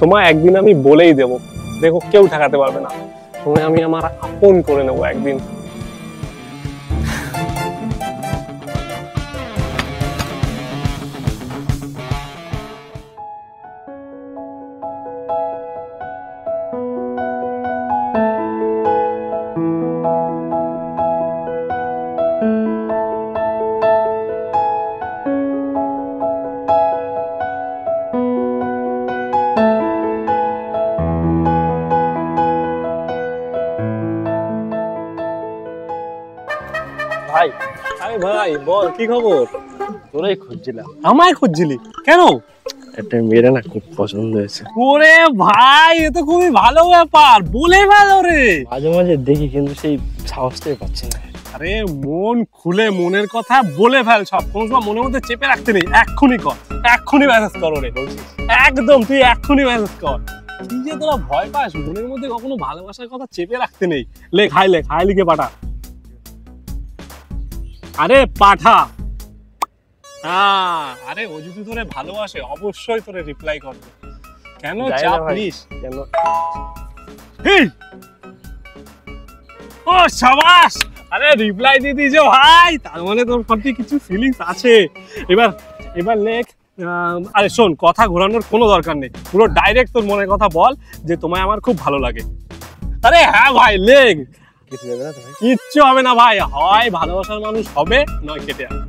তোমায় একদিন আমি বলেই দেব, দেখো কেউ ঠেকাতে পারবে না। তোমায় আমি আমার আপন করে নেবো একদিন। ভাই, আরে ভাই বল, কি খবর? তোরাই খুঁজছিলাম। আমায় খুঁজছিলি কেন? একটা মেয়েরা না খুব পছন্দ হয়েছে। ওরে ভাই, এ তো খুবই ভালো ব্যাপার, বলে ভালো রে। মাঝে মাঝে দেখি কিন্তু সেই সাহসটাই পাচ্ছি না। আরে মন খুলে মনের কথা বলে ফেল সব, কোনো সময় মনের মধ্যে চেপে রাখতে নেই। এক্ষুনি কর, এক্ষুনি মেসেজ কর রে। একদম তুই এক্ষুনি মেসেজ কর। কি যে তোরা ভয় পাস, মনের মধ্যে কখনো ভালোবাসার কথা চেপে রাখতে নেই। লেখ, হাই লেখ, হাই লিখে পাঠা। আরে পাঠা। আরে ও যদি তোরে ভালোবাসে অবশ্যই তোরে রিপ্লাই করবে। কেন চাপ নিস? কেন? ও শাবাশ, আরে রিপ্লাই দিয়ে দিয়েছো ভাই, তার মানে তোর প্রতি কিছু ফিলিংস আছে। এবার লেখ। আরে শোন, কথা ঘোরানোর কোনো দরকার নেই, পুরো ডাইরেক্ট তোর মনের কথা বল যে তোমায় আমার খুব ভালো লাগে। আরে হ্যাঁ ভাই লেখ। কিছু যাবে না তো? কিচ্ছু হবে না ভাই, হয় ভালোবাসার মানুষ হবে, নয় কেটে যাবে।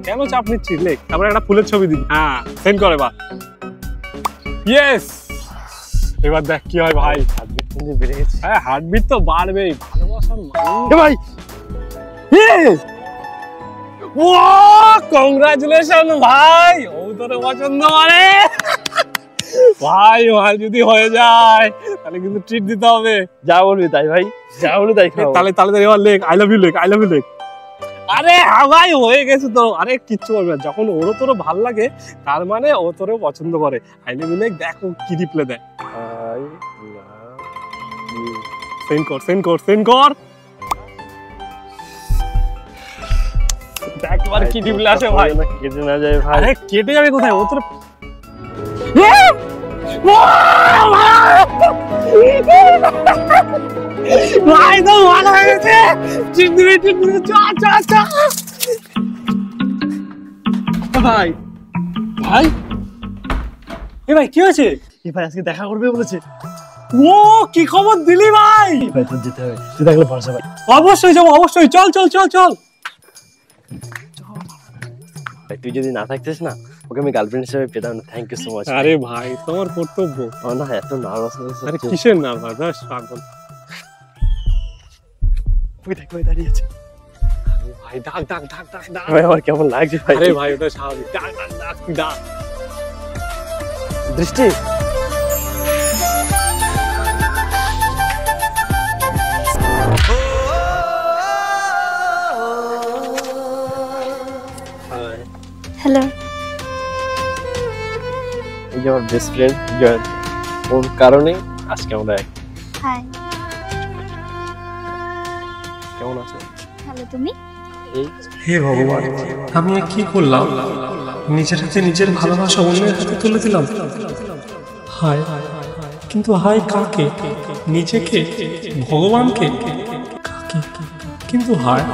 কেন চাপ নিচ্ছিস? লেখ, তারপরে একটা ফুলের ছবি দিবি। হ্যাঁ সেন্ড করে বা। ইয়েস, এবার দেখ কি হয় ভাই। হার্টবিট কিন্তু বেড়ে গেছে। হ্যাঁ হার্টবিট তো বাড়বেই, ভালোবাসার মানুষ। ভাই ও কংগ্রাচুলেশন ভাই, ও তোর পছন্দ মানে ভাই। ভাই যদি হয়ে যায় তাহলে কিন্তু ট্রিট দিতে হবে। যা বলবি তাই ভাই, যা বলবি তাই খাও। তাহলে এবার লেখ, আই লাভ ইউ লেখ, আই লাভ ইউ লেখ। আরে হ্যাঁ ভাই হয়ে গেছে তো। আরে কিচ্ছু বলবে না, যখন ওরও তোর ভালো লাগে তার মানে ও তোরও পছন্দ করে। আই লাভ ইউ লেখ, দেখো কি রিপ্লাই দেয়। সেন্ড কর, সেন্ড কর, সেন্ড কর। দেখ এবার কি রিপ্লাই আসে ভাই। কেটে না যায় ভাই। আরে কেটে যাবে কোথায়? ও তোর ভাই তো ভালো হয়ে গেছে। ভাই ভাই এ ভাই কি হয়েছে? এই ভাই আজকে দেখা করবে বলেছে। ও কি খবর দিলি ভাই? ভাই তোর যেতে হবে, তুই থাকলে ভরসা পাই। অবশ্যই যাবো, অবশ্যই। চল চল চল চল। ভাই তুই যদি না থাকতিস না, ওকে আমি গার্লফ্রেন্ড হিসেবে পেতাম না। Thank you so much. আরে ভাই তোমার কর্তব্য। না এত নার্ভাস। আরে কিসের নার্ভাস? পাগল তুই দেখ ভাই দাঁড়িয়ে আছে। ভাই ডাক ডাক ডাক ডাক ডাক। ভাই আমার কেমন লাগছে ভাই। আরে ভাই ওটা স্বাভাবিক, ডাক ডাক ডাক ডাক। দৃষ্টি হ্যালো। এই যে আমার বেস্ট ফ্রেন্ড জয়ন্ত, ওর কারণে আজকে আমরা এক। হাই। কেমন আছো? ভালো, তুমি? হে ভগবান, আমি কি করলাম? নিজের হাতে নিজের ভালোবাসা অন্যের হাতে তুলে দিলাম। হায়, কিন্তু হায় কাকে? নিজেকে? ভগবানকে? কিন্তু হায়